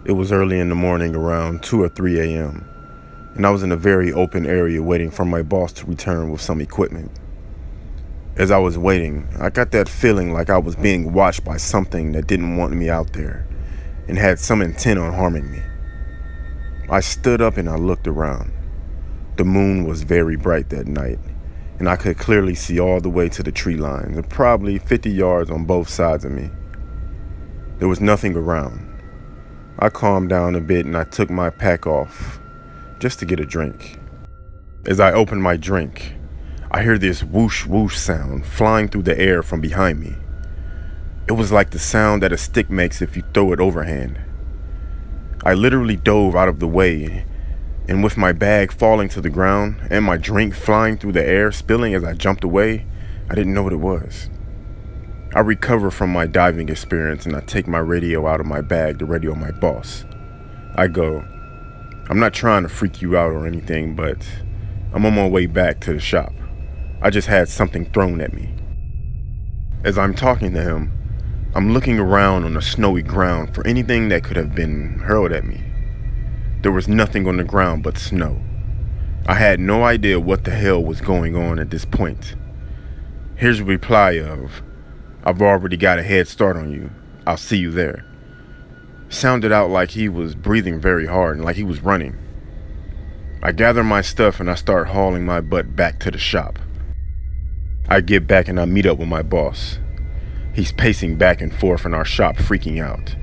It was early in the morning, around 2 or 3 a.m., and I was in a very open area waiting for my boss to return with some equipment. As I was waiting, I got that feeling like I was being watched by something that didn't want me out there and had some intent on harming me. I stood up and I looked around. The moon was very bright that night, and I could clearly see all the way to the tree lines, and probably 50 yards on both sides of me. There was nothing around. I calmed down a bit and I took my pack off just to get a drink. As I opened my drink, I hear this whoosh whoosh sound flying through the air from behind me. It was like the sound that a stick makes if you throw it overhand. I literally dove out of the way, and with my bag falling to the ground and my drink flying through the air, spilling as I jumped away, I didn't know what it was. I recover from my diving experience and I take my radio out of my bag to radio my boss. I go, "I'm not trying to freak you out or anything, but I'm on my way back to the shop. I just had something thrown at me." As I'm talking to him, I'm looking around on the snowy ground for anything that could have been hurled at me. There was nothing on the ground but snow. I had no idea what the hell was going on at this point. Here's a reply of, "I've already got a head start on you. I'll see you there." Sounded out like he was breathing very hard and like he was running. I gather my stuff and I start hauling my butt back to the shop. I get back and I meet up with my boss. He's pacing back and forth in our shop, freaking out.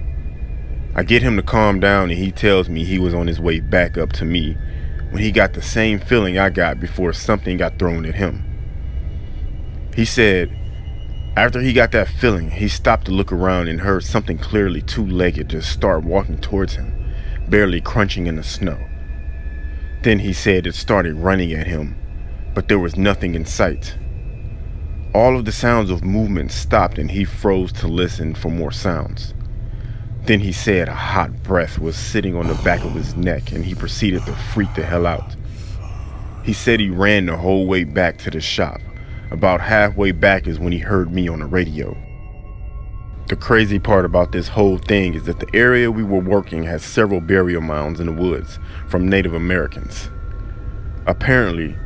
I get him to calm down and he tells me he was on his way back up to me when he got the same feeling I got before something got thrown at him. He said after he got that feeling, he stopped to look around and heard something clearly two-legged just start walking towards him, barely crunching in the snow. Then he said it started running at him, but there was nothing in sight. All of the sounds of movement stopped and he froze to listen for more sounds. Then he said a hot breath was sitting on the back of his neck and he proceeded to freak the hell out. He said he ran the whole way back to the shop. About halfway back is when he heard me on the radio. The crazy part about this whole thing is that the area we were working has several burial mounds in the woods from Native Americans. Apparently,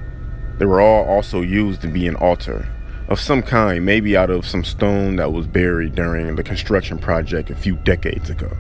they were all also used to be an altar of some kind, maybe out of some stone that was buried during the construction project a few decades ago.